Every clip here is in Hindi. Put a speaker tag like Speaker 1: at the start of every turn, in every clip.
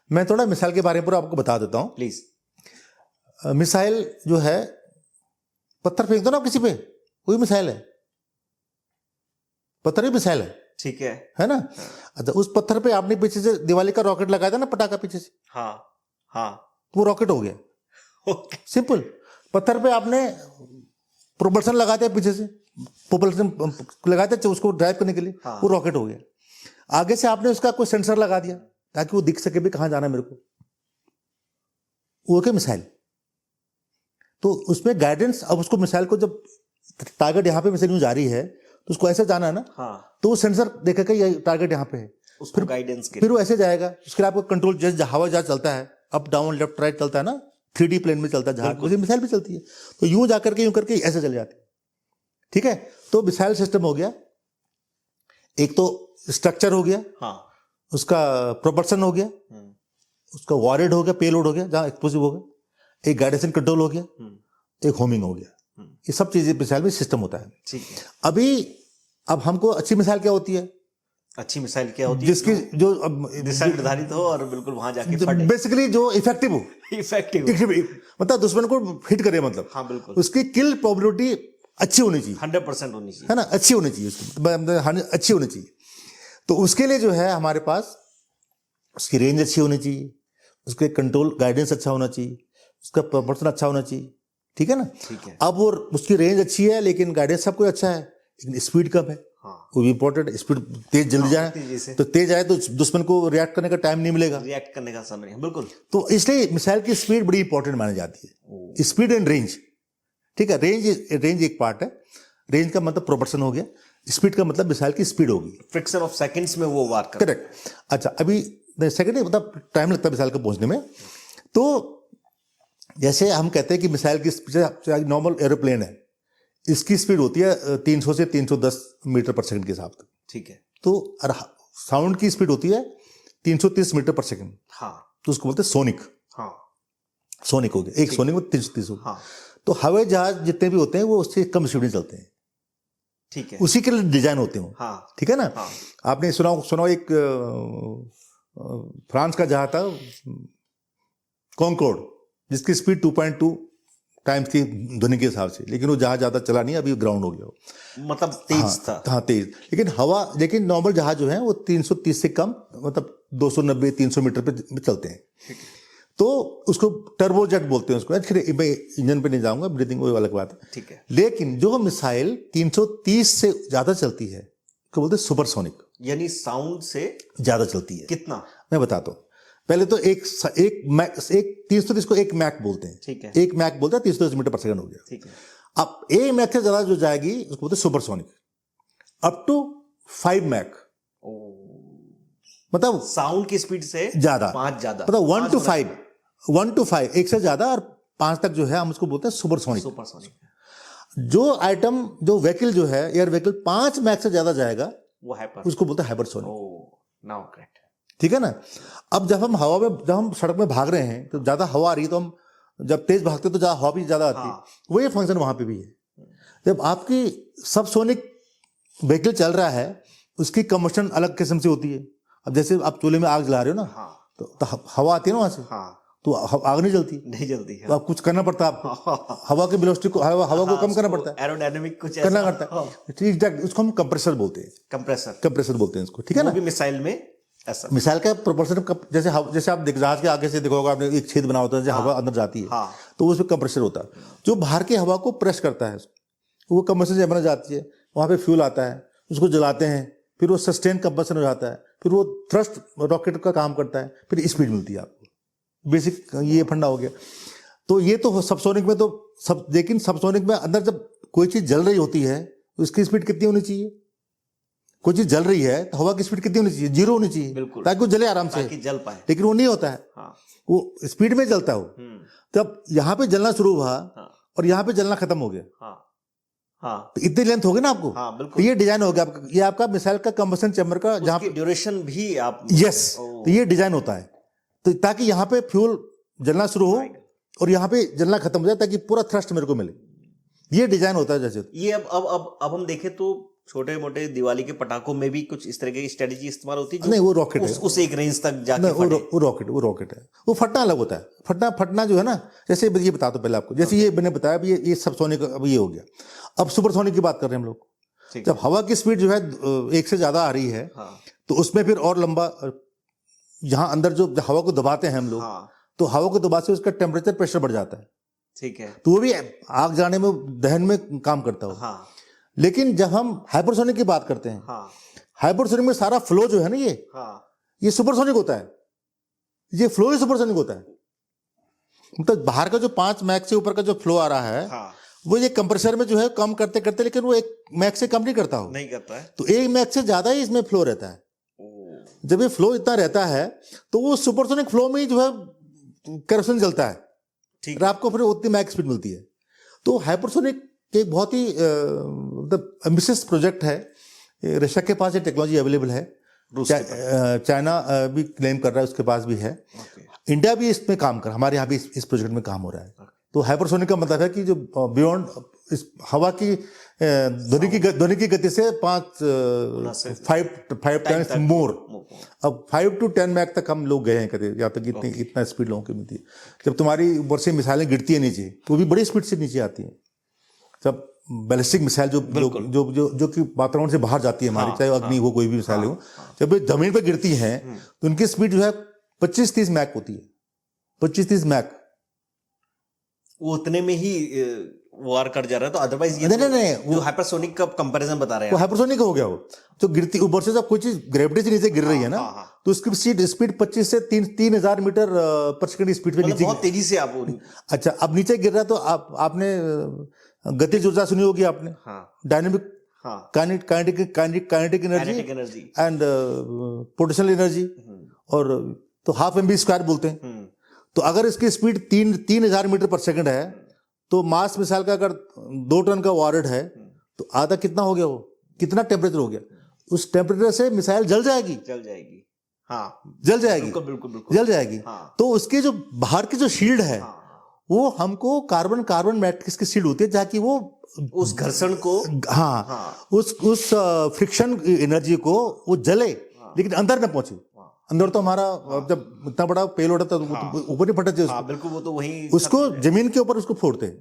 Speaker 1: मैं थोड़ा मिसाइल के बारे में पूरा आपको बता देता हूँ।
Speaker 2: प्लीज।
Speaker 1: मिसाइल जो है, पत्थर फेंक दो ना किसी पे, वही मिसाइल है, पत्थर ही मिसाइल है।
Speaker 2: ठीक है
Speaker 1: ना? अच्छा, उस पत्थर पे आपने पीछे से दिवाली का रॉकेट लगाया था ना, पटाखा पीछे से,
Speaker 2: हाँ हाँ,
Speaker 1: तो वो रॉकेट हो गया। सिंपल। पत्थर पे आपने प्रोपल्शन लगा दिया, पीछे से प्रोपल्शन लगा दिया उसको ड्राइव करने के लिए, वो रॉकेट हो गया। आगे से आपने उसका कोई सेंसर लगा दिया ताकि वो दिख सके भी कहां जाना है मेरे को, वो क्या मिसाइल। तो उसमें गाइडेंस, अब उसको मिसाइल को जब टारगेट यहाँ पे मिसाइल जा रही है तो उसको ऐसे जाना है ना, तो वो सेंसर देखेगा ये टारगेट यहाँ पे है,
Speaker 2: उसको गाइडेंस के
Speaker 1: फिर वो ऐसे जाएगा। उसके लिए आपको कंट्रोल, जैसे हवाई जहाज चलता है, अप डाउन लेफ्ट राइट चलता है ना, 3D प्लेन में चलता है जहाज, वैसे मिसाइल भी चलती है। तो यूं जाकर के यूं करके ऐसे चले जाते हैं। ठीक है, तो मिसाइल सिस्टम हो गया, एक तो स्ट्रक्चर हो गया, उसका प्रोपल्शन हो गया, उसका वॉरहेड हो गया, पेलोड हो गया जहां एक्सप्लोसिव हो गया, एक गाइडेंस एंड कंट्रोल हो गया, एक होमिंग हो गया। ये सब चीजें मिसाइल में सिस्टम होता है।
Speaker 2: ठीक है।
Speaker 1: अभी अब हमको अच्छी मिसाइल क्या होती है,
Speaker 2: अच्छी मिसाइल क्या होती है,
Speaker 1: जिसकी जो
Speaker 2: दिशा निर्धारित हो और बिल्कुल वहां जाके फटे,
Speaker 1: बेसिकली जो इफेक्टिव हो, मतलब दुश्मन को हिट करे, मतलब
Speaker 2: हाँ बिल्कुल,
Speaker 1: उसकी किल प्रोबेबिलिटी अच्छी होनी चाहिए,
Speaker 2: 100% होनी चाहिए,
Speaker 1: है ना, अच्छी होनी चाहिए उसकी, अच्छी होनी चाहिए। तो उसके लिए जो है हमारे पास उसकी रेंज अच्छी होनी चाहिए, उसके कंट्रोल गाइडेंस अच्छा होना चाहिए, उसका प्रोपोर्शन अच्छा होना चाहिए। ठीक है ना?
Speaker 2: ठीक है।
Speaker 1: अब वो उसकी रेंज अच्छी है लेकिन गाइडेंस सब कुछ अच्छा है, लेकिन स्पीड कम है, वो भी इंपॉर्टेंट है। स्पीड तेज जल्दी जाए, तो तेज आए तो दुश्मन को रिएक्ट करने का टाइम नहीं मिलेगा,
Speaker 2: रिएक्ट करने का समय नहीं, बिल्कुल।
Speaker 1: तो इसलिए मिसाइल की स्पीड बड़ी इंपॉर्टेंट मानी जाती है, स्पीड एंड रेंज। ठीक है, रेंज एक पार्ट है, रेंज का मतलब प्रोपोर्शन हो गया, स्पीड का मतलब मिसाइल की स्पीड होगी,
Speaker 2: फ्रिक्शन ऑफ सेकंड्स में वो वार कर।
Speaker 1: करेक्ट। अच्छा, अभी सेकंड मतलब टाइम लगता है मिसाइल को पहुंचने में। तो जैसे हम कहते हैं कि मिसाइल की स्पीड, नॉर्मल एरोप्लेन है, इसकी स्पीड होती है 300 से 310 मीटर पर सेकंड के हिसाब से।
Speaker 2: ठीक है।
Speaker 1: तो साउंड की स्पीड होती है 330 मीटर पर सेकंड, तो उसको बोलते हैं सोनिक। सोनिक हो गया, एक सोनिक में 330 हो गया। तो हवाई जहाज जितने भी होते हैं वो उससे कम स्पीड में चलते हैं।
Speaker 2: ठीक है,
Speaker 1: उसी के लिए डिजाइन होते हो। ठीक है ना? आपने सुना एक फ्रांस का जहाज था कॉन्कोर्ड, जिसकी स्पीड 2.2 टाइम्स थी ध्वनि के हिसाब से, लेकिन वो जहाज ज्यादा चला नहीं, अभी ग्राउंड हो गया, मतलब
Speaker 2: तेज था।
Speaker 1: हाँ तेज, लेकिन नॉर्मल जहाज जो है वो 330 से कम, मतलब 290-300 मीटर पे चलते हैं। तो उसको टर्बो जेट बोलते हैं उसको। मैं इंजन पे नहीं जाऊंगा, ब्रीथिंग वो अलग बात है।
Speaker 2: ठीक है।
Speaker 1: लेकिन जो मिसाइल 330 से ज्यादा चलती है उसको बोलते हैं सुपरसोनिक,
Speaker 2: यानी साउंड से ज्यादा चलती है। कितना?
Speaker 1: मैं बताता हूँ। पहले तो एक 330 को एक मैक बोलते हैं।
Speaker 2: ठीक है।
Speaker 1: एक मैक बोलते हैं 330 मीटर पर सेकंड हो गया।
Speaker 2: ठीक है।
Speaker 1: अब एक मैक से ज्यादा जो जाएगी उसको बोलते हैं सुपरसोनिक, अप टू 5 मैक, मतलब
Speaker 2: साउंड की स्पीड से
Speaker 1: ज्यादा,
Speaker 2: 5 ज्यादा,
Speaker 1: मतलब 1 to 5 एक से ज्यादा, और 5 तक जो है हम उसको बोलते हैं सुपरसोनिक। जो आइटम, जो व्हीकल जो है, एयर व्हीकल 5 मैक से ज्यादा जाएगा वो उसको बोलते हैं हाइपरसोनिक। ठीक है ना? अब जब हम हवा में, जब हम सड़क में भाग रहे हैं तो ज्यादा हवा आ रही है, तो हम जब तेज भागते तो हवा भी ज्यादा आती है। वो ये फंक्शन वहां पे भी है। जब आपकी सबसोनिक व्हीकल चल रहा है उसकी कंबशन अलग किस्म से होती है। अब जैसे आप चूल्हे में आग जला रहे हो ना, तो हवा आती है ना वहां से, तो आग नहीं जलती है, तो आप कुछ करना पड़ता है आपको, हवा के वेलोसिटी को, हवा को कम करना पड़ता है,
Speaker 2: एरोडायनामिक कुछ
Speaker 1: करना पड़ता है। ठीक, उसको हम कंप्रेसर बोलते हैं, कंप्रेसर बोलते हैं इसको। ठीक है ना?
Speaker 2: मिसाइल में ऐसा,
Speaker 1: मिसाइल का प्रोपोर्शन, जैसे आप जहाज के आगे से देखोगे आपने एक छेद बना होता है, जैसे हवा अंदर जाती है, तो उसमें कंप्रेसर होता है जो बाहर की हवा को प्रेस करता है, वो कंप्रेसर जब बना जाती है, वहां पे फ्यूल आता है, उसको जलाते हैं, फिर वो सस्टेन कंबशन हो जाता है, फिर वो थ्रस्ट रॉकेट का काम करता है, फिर स्पीड मिलती है आपको। बेसिक ये फंडा हो गया। तो ये तो सबसोनिक में तो सब, लेकिन सबसोनिक में अंदर जब कोई चीज जल रही होती है तो उसकी स्पीड कितनी होनी चाहिए? कोई चीज जल रही है तो हवा की स्पीड कितनी होनी चाहिए? 0 होनी चाहिए, ताकि वो जले आराम से,
Speaker 2: जल पाए।
Speaker 1: लेकिन वो नहीं होता है, वो स्पीड में जलता है वो। तब यहाँ पे जलना शुरू हुआ और यहाँ पे जलना खत्म हो गया, तो इतनी लेंथ हो गई ना आपको। तो ये डिजाइन हो गया आपका, ये आपका मिसाइल का कंबशन चैम्बर का, जहाँ पे
Speaker 2: ड्यूरेशन भी आप,
Speaker 1: यस, तो ये डिजाइन होता है, तो ताकि यहाँ पे फ्यूल जलना शुरू हो और यहाँ पे जलना खत्म हो जाए, ताकि पूरा थ्रस्ट मेरे को मिले। ये डिजाइन होता है। जैसे
Speaker 2: ये अब हम देखें तो छोटे मोटे दिवाली के पटाखों में भी कुछ इस तरह की स्ट्रेटेजी इस्तेमाल होती है जो
Speaker 1: नहीं, वो रॉकेट है।
Speaker 2: उस एक रेंज तक जाके
Speaker 1: नहीं,
Speaker 2: फटे।
Speaker 1: वो रॉकेट है। वो फटना अलग होता है। फटना जो है ना, जैसे ये बता दो पहले आपको, जैसे ये मैंने बताया अभी, ये सबसोनिक अब ये हो गया। अब सुपरसोनिक की बात कर रहे हैं हम लोग।
Speaker 2: ठीक
Speaker 1: जब हवा की स्पीड जो है 1 से ज्यादा आ रही है, तो उसमें फिर और लंबा, जहां अंदर जो हवा को दबाते हैं हम लोग, तो हवा को दबा से उसका टेम्परेचर प्रेशर बढ़ जाता है।
Speaker 2: ठीक है।
Speaker 1: तो वो भी आग जाने में, दहन में काम करता हो। लेकिन जब हम हाइपरसोनिक की बात करते हैं, हाइपरसोनिक में सारा फ्लो जो है ना, ये सुपरसोनिक होता है। ये फ्लो ही सुपरसोनिक होता है। मतलब बाहर का जो 5 मैक से ऊपर का जो फ्लो आ रहा है, वो ये कंप्रेसर में जो है कम करते करते, लेकिन वो 1 मैक से कम नहीं करता हो,
Speaker 2: नहीं करता है।
Speaker 1: तो 1 मैक से ज्यादा ही इसमें फ्लो रहता है। जब ये फ्लो इतना रहता है, तो वो सुपरसोनिक फ्लो में ही जो है केरोसिन जलता है, और आपको फिर उतनी मैक स्पीड मिलती है। तो हाइपरसोनिक एक बहुत ही मतलब एम्बिशियस प्रोजेक्ट है। रशिया के पास ये टेक्नोलॉजी अवेलेबल है, चाइना भी क्लेम कर रहा है, उसके पास भी है। इंडिया भी इसमें काम कर, हमारे यहाँ भी इस प्रोजेक्ट में काम हो रहा है। तो हाइपरसोनिक का मतलब है कि जो बियॉन्ड इस हवा की ध्वनि की गति से 5 टाइम्स मोर। अब 5 to 10 मैक तक हम लोग गए हैं कभी, या तक इतना स्पीड लोगों की मिलती है। जब तुम्हारी ऊपर से मिसाइलें गिरती है नीचे, तो भी बड़ी स्पीड से नीचे आती हैं। जब बैलिस्टिक मिसाइल जो कि वातावरण से बाहर जाती है हमारी, चाहे अग्नि हो, कोई भी मिसाइल हो, जब ये जमीन पर गिरती हैं, तो उनकी स्पीड जो है 25-30 मैक होती है। 25-30 मैक,
Speaker 2: वो उतने में ही वार कर जा रहा है। तो अदरवाइज ये
Speaker 1: नहीं,
Speaker 2: वो हाइपरसोनिक का कंपैरिजन बता रहे हैं,
Speaker 1: वो हाइपरसोनिक हो गया। वो जो गिरती ऊपर से, जब कोई चीज ग्रेविटी से नीचे गिर रही है ना, तो उसकी स्पीड 25 से 3000 मीटर पर सेकंड स्पीड पे नीचे,
Speaker 2: बहुत तेजी से आप।
Speaker 1: अच्छा, अब नीचे गिर रहा है, तो आपने गतिज ऊर्जा सुनी होगी आपने, dynamic, kinetic energy and potential energy, और तो हाफ mv² बोलते हैं। तो अगर इसकी स्पीड 3000 मीटर पर सेकंड है, तो मास मिसाइल का अगर 2 टन का वारेड है, तो आधा कितना हो गया, वो कितना टेम्परेचर हो गया, उस टेम्परेचर से मिसाइल जल जाएगी। जल जाएगी,
Speaker 2: बिल्कुल
Speaker 1: जल जाएगी। तो उसके जो बाहर की जो शील्ड है, वो हमको कार्बन मैट्रिक्स की शील्ड होती है, जहाँ की वो
Speaker 2: उस घर्षण को,
Speaker 1: उस फ्रिक्शन एनर्जी को वो जले, लेकिन अंदर न पहुंचे। अंदर तो हमारा जब इतना बड़ा पेलोड होता है, तो ऊपर ही फटते हैं।
Speaker 2: बिल्कुल, वो तो वही
Speaker 1: उसको जमीन के ऊपर उसको फोड़ते हैं।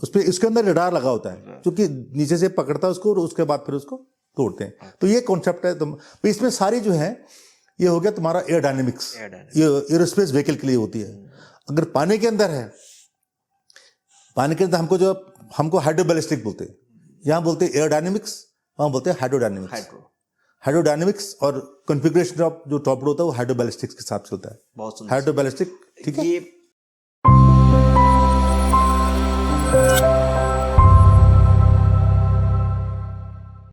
Speaker 1: उस पे इसके अंदर रडार लगा होता है, जो कि नीचे से पकड़ता है उसको, और उसके बाद फिर उसको तोड़ते हैं। तो ये कॉन्सेप्ट है। तो इसमें सारी जो है, ये हो गया तुम्हारा एयर डायनेमिक्स, ये एरोस्पेस व्हीकल के लिए होती है। अगर पानी के अंदर है, पानी के अंदर हमको हाइड्रोबैलिस्टिक बोलते हैं, यहाँ बोलते हैं एयर डायनेमिक्स, वहाँ बोलते हैं हाइड्रोडायनेमिक्स। और कॉन्फ़िगरेशन ऑफ जो टॉप होता है, वो हाइड्रोबैलिस्टिक्स के हिसाब से होता है। हाइड्रोबैलिस्टिक, ठीक है।